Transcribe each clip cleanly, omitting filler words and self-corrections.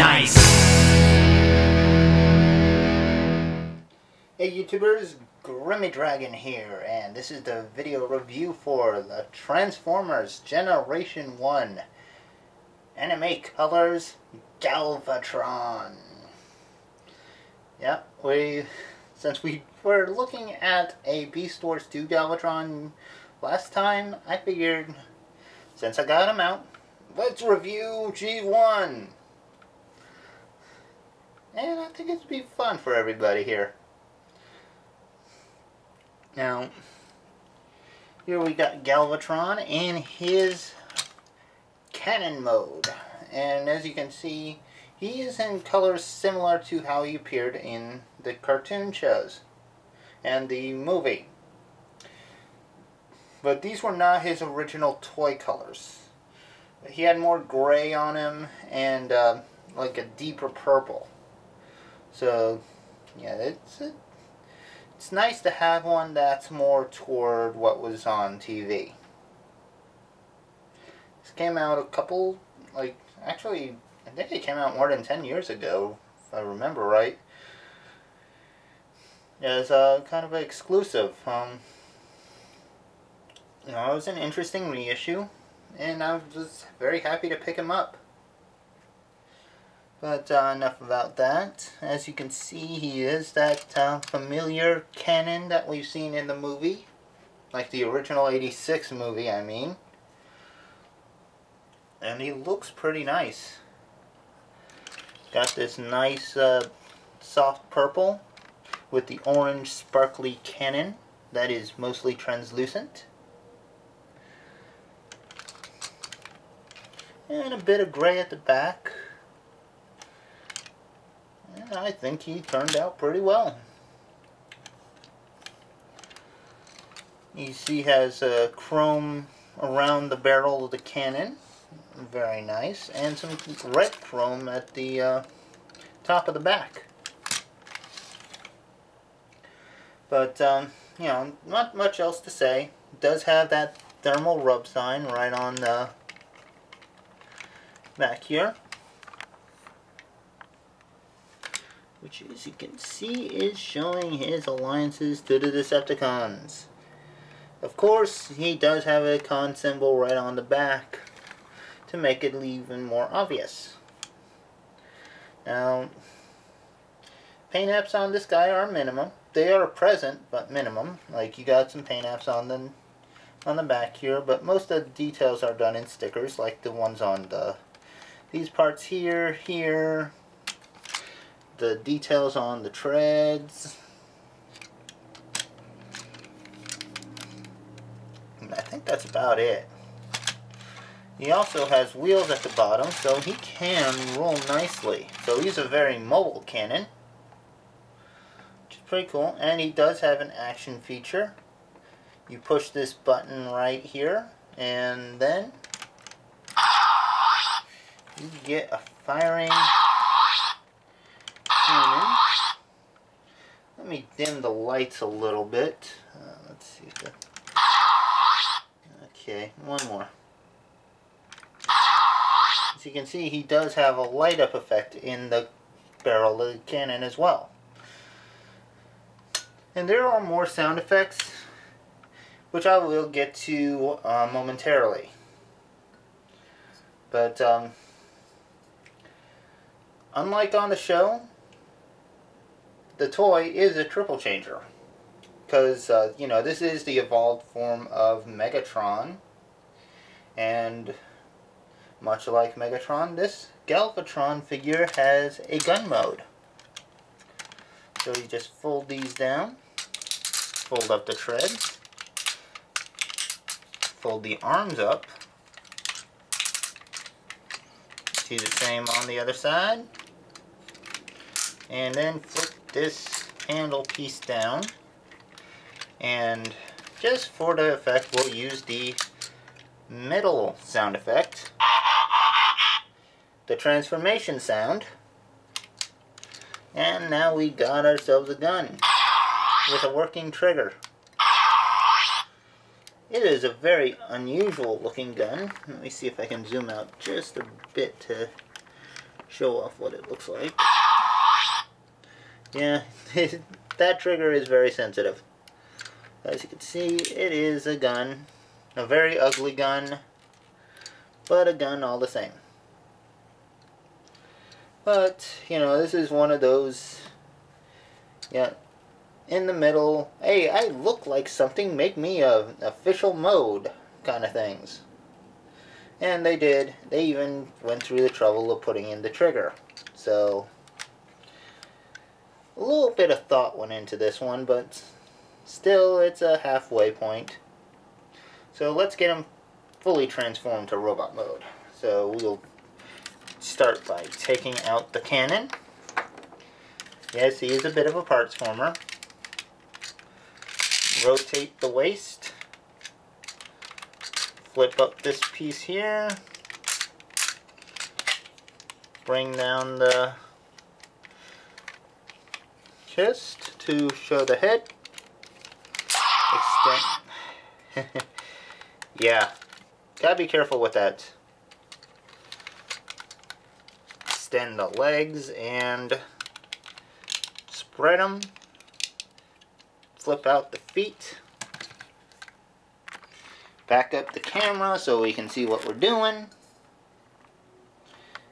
Nice! Hey YouTubers, Grimmy Dragon here, and this is the video review for the Transformers Generation 1 Anime Colors Galvatron. Yep, since we were looking at a Beast Wars 2 Galvatron last time, I figured, since I got him out, let's review G1. And I think it'd be fun for everybody here. Now, here we got Galvatron in his cannon mode. And as you can see, he is in colors similar to how he appeared in the cartoon shows and the movie. But these were not his original toy colors. He had more gray on him and like a deeper purple. So, yeah, it's nice to have one that's more toward what was on TV. This came out a couple, actually, I think it came out more than 10 years ago, if I remember right. As kind of an exclusive. It was an interesting reissue, and I was very happy to pick him up. But enough about that. As you can see, he is that familiar cannon that we've seen in the movie. Like the original 86 movie, I mean. And he looks pretty nice. Got this nice soft purple with the orange sparkly cannon that is mostly translucent. And a bit of gray at the back. And I think he turned out pretty well. You see he has chrome around the barrel of the cannon. Very nice. And some red chrome at the top of the back. But, not much else to say. It does have that thermal rub sign right on the back here. Which, as you can see, is showing his alliances to the Decepticons. Of course, he does have a con symbol right on the back to make it even more obvious. Now, paint apps on this guy are minimum. They are present, but minimum. Like, you got some paint apps on the back here, but most of the details are done in stickers, like the ones on these parts here, the details on the treads. And I think that's about it. He also has wheels at the bottom, so he can roll nicely. So he's a very mobile cannon, which is pretty cool. And he does have an action feature. You push this button right here, and then you get a firing cannon. Let me dim the lights a little bit. Let's see if okay, one more. As you can see, he does have a light up effect in the barrel of the cannon as well. And there are more sound effects, which I will get to momentarily. But unlike on the show, the toy is a triple changer. Because, this is the evolved form of Megatron. And much like Megatron, this Galvatron figure has a gun mode. So you just fold these down, fold up the treads, fold the arms up. Do the same on the other side. And then flip this handle piece down, and just for the effect we'll use the middle sound effect, the transformation sound. And now we got ourselves a gun with a working trigger. It is a very unusual looking gun. Let me see if I can zoom out just a bit to show off what it looks like. Yeah, that trigger is very sensitive. As you can see, it is a gun. A very ugly gun, but a gun all the same. But, you know, this is one of those, yeah, in the middle, hey, I look like something, make me a official mode kind of things. And they did. They even went through the trouble of putting in the trigger. So, a little bit of thought went into this one, but still, it's a halfway point. So let's get him fully transformed to robot mode. So we'll start by taking out the cannon. Yes, he is a bit of a parts former. Rotate the waist. Flip up this piece here. Bring down the chest to show the head. Extend. Yeah, gotta be careful with that. Extend the legs and spread them. Flip out the feet. Back up the camera so we can see what we're doing.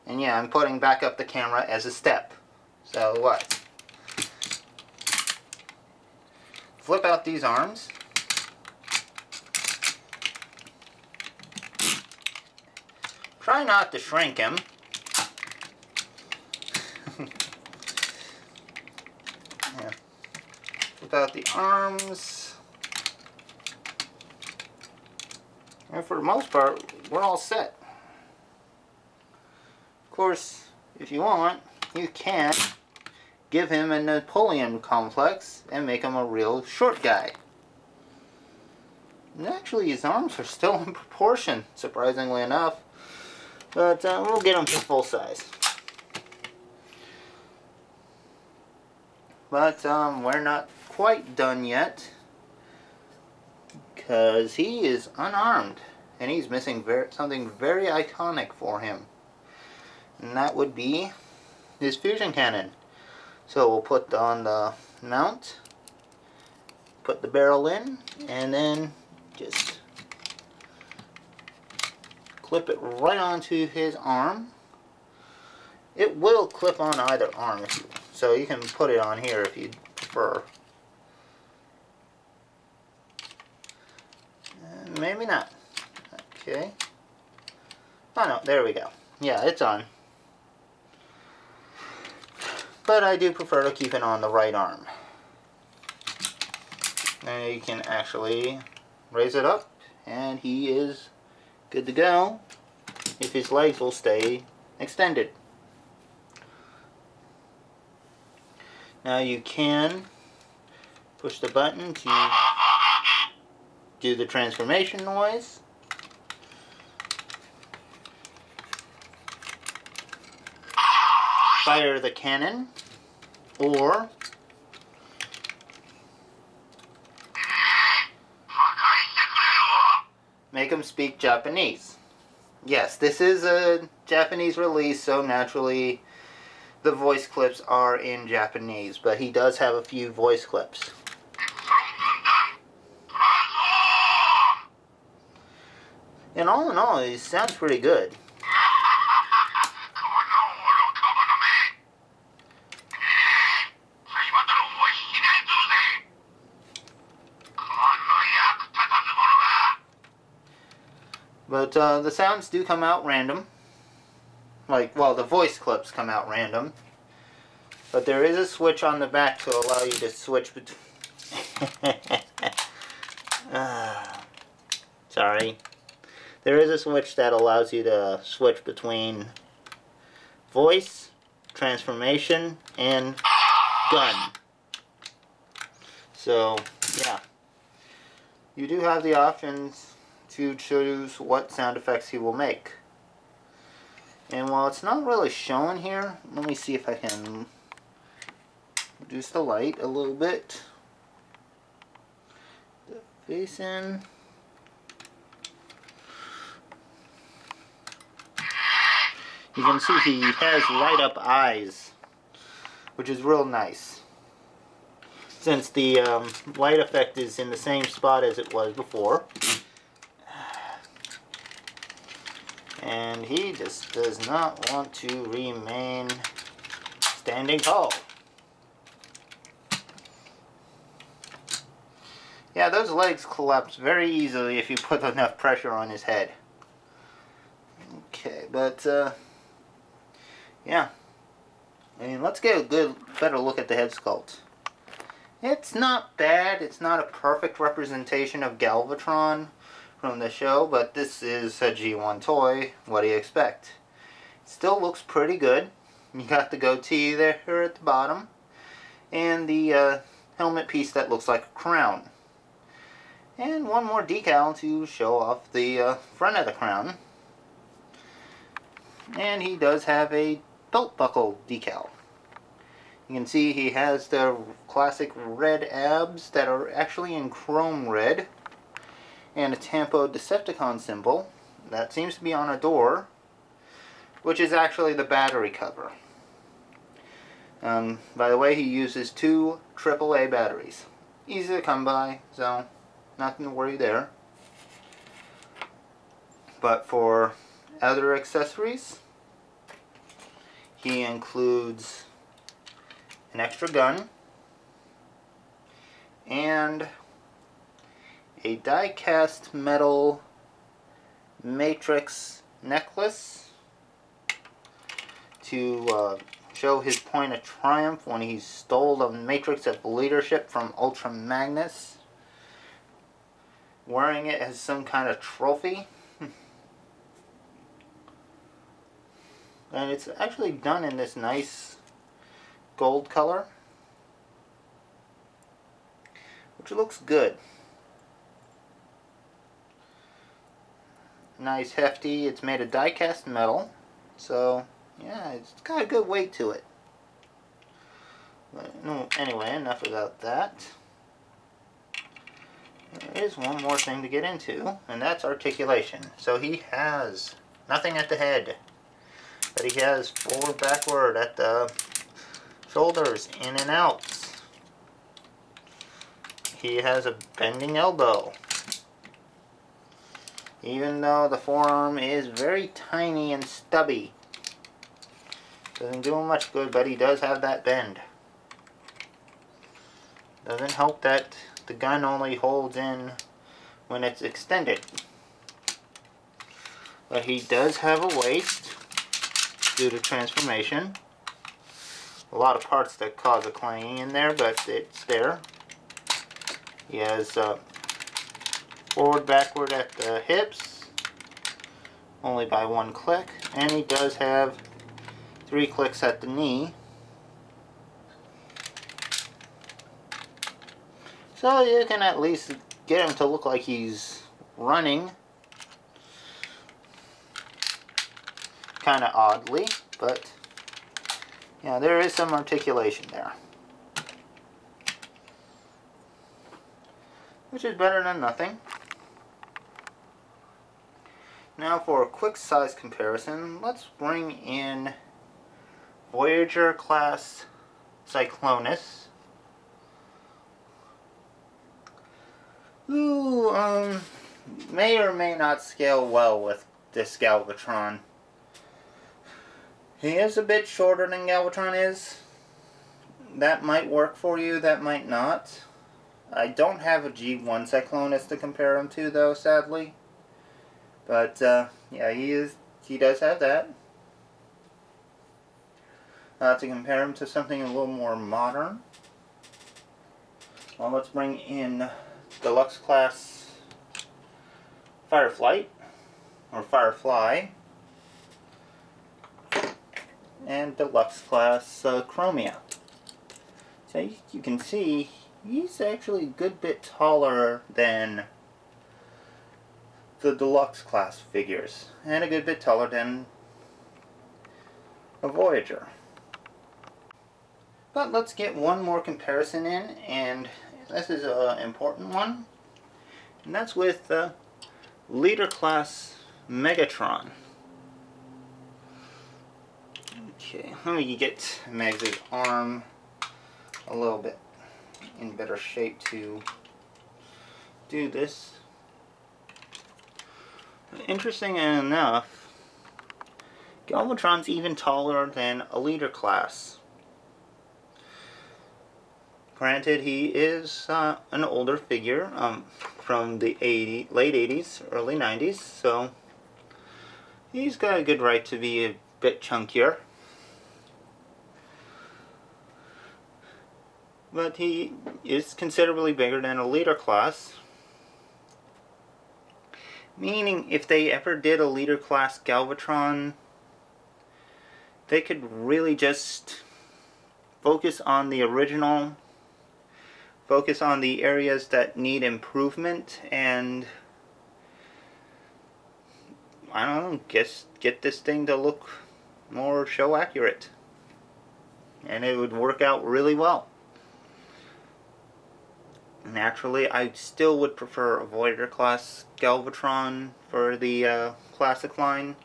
And yeah, I'm putting back up the camera as a step. So what? Flip out these arms. Try not to shrink him. Yeah. Flip out the arms. And for the most part, we're all set. Of course, if you want, you can give him a Napoleon complex and make him a real short guy. And actually, his arms are still in proportion, surprisingly enough. But we'll get him to full size. But we're not quite done yet, because he is unarmed and he's missing something very iconic for him, and that would be his fusion cannon. So we'll put on the mount, put the barrel in, and then just clip it right onto his arm. It will clip on either arm, so you can put it on here if you prefer. Maybe not. Okay. Oh no, there we go. Yeah, it's on. But I do prefer to keep it on the right arm. Now you can actually raise it up, and he is good to go if his legs will stay extended. Now you can push the button to do the transformation noise. Fire the cannon, or make him speak Japanese. Yes, this is a Japanese release, so naturally the voice clips are in Japanese, but he does have a few voice clips. And all in all, he sounds pretty good. But the sounds do come out random. Like, well, the voice clips come out random. But there is a switch on the back to allow you to switch between... Sorry. There is a switch that allows you to switch between voice, transformation, and gun. So, yeah. You do have the options to choose what sound effects he will make. And while it's not really showing here, let me see if I can reduce the light a little bit. The face in. You can see he has light up eyes, which is real nice, since the light effect is in the same spot as it was before. And he just does not want to remain standing tall. Yeah, those legs collapse very easily if you put enough pressure on his head. Okay, but yeah. I mean, let's get a better look at the head sculpt. It's not bad. It's not a perfect representation of Galvatron from the show, but this is a G1 toy. What do you expect? It still looks pretty good. You got the goatee there at the bottom, and the helmet piece that looks like a crown. And one more decal to show off the front of the crown. And he does have a belt buckle decal. You can see he has the classic red abs that are actually in chrome red, and a Tampo Decepticon symbol that seems to be on a door, which is actually the battery cover. By the way, he uses 2 AAA batteries. Easy to come by, so nothing to worry there. But for other accessories, he includes an extra gun and a die-cast metal matrix necklace to show his point of triumph when he stole the matrix of leadership from Ultra Magnus, wearing it as some kind of trophy. And it's actually done in this nice gold color, which looks good. Nice, hefty. It's made of die-cast metal, so yeah, it's got a good weight to it. But no, anyway, enough about that. There is one more thing to get into, and that's articulation. So he has nothing at the head, but he has forward, backward at the shoulders, in and out. He has a bending elbow, even though the forearm is very tiny and stubby. Doesn't do him much good, but he does have that bend. Doesn't help that the gun only holds in when it's extended. But he does have a waist due to transformation. A lot of parts that cause a clanging in there, but it's there. He has forward, backward at the hips, only by 1 click, and he does have 3 clicks at the knee. So you can at least get him to look like he's running. Kind of oddly, but yeah, there is some articulation there, which is better than nothing. Now for a quick size comparison, let's bring in Voyager class Cyclonus, who may or may not scale well with this Galvatron. He is a bit shorter than Galvatron is. That might work for you, that might not. I don't have a G1 Cyclonus to compare him to, though, sadly. But yeah, he does have that. To compare him to something a little more modern, well, let's bring in Deluxe Class Fireflight, or Firefly, and Deluxe Class Chromia. So you can see he's actually a good bit taller than the Deluxe Class figures, and a good bit taller than a Voyager. But let's get one more comparison in, and this is an important one, and that's with Leader Class Megatron. Okay, let me get Megs' arm a little bit in better shape to do this. Interesting enough, Galvatron's even taller than a leader class. Granted, he is an older figure from the late 80s, early 90s, so he's got a good right to be a bit chunkier. But he is considerably bigger than a leader class. Meaning, if they ever did a leader class Galvatron, they could really just focus on the original, focus on the areas that need improvement, and I don't know, get this thing to look more show accurate. And it would work out really well. Naturally, I still would prefer a Voyager class Galvatron for the classic line,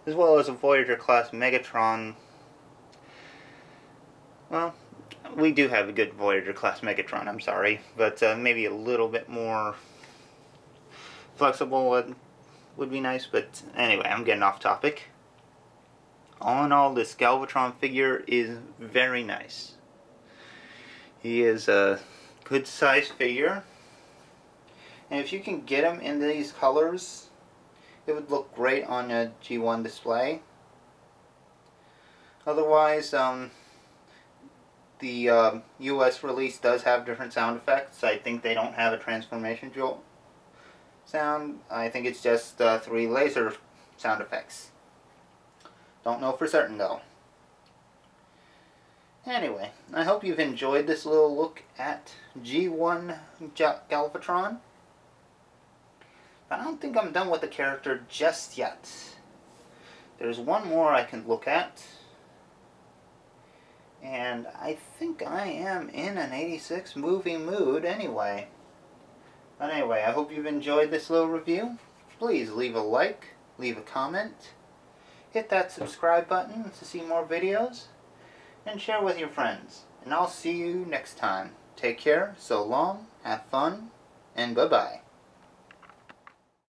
as well as a Voyager class Megatron. Well, we do have a good Voyager class Megatron, I'm sorry, but maybe a little bit more flexible would be nice. But anyway, I'm getting off topic. All in all, this Galvatron figure is very nice. He is a good size figure, and if you can get him in these colors, it would look great on a G1 display. Otherwise, the US release does have different sound effects. I think they don't have a transformation jolt sound. I think it's just 3 laser sound effects. Don't know for certain though. Anyway, I hope you've enjoyed this little look at G1 Galvatron. But I don't think I'm done with the character just yet. There's one more I can look at. And I think I am in an 86 movie mood anyway. But anyway, I hope you've enjoyed this little review. Please leave a like, leave a comment, hit that subscribe button to see more videos, and share with your friends. And I'll see you next time. Take care, so long, have fun, and bye-bye.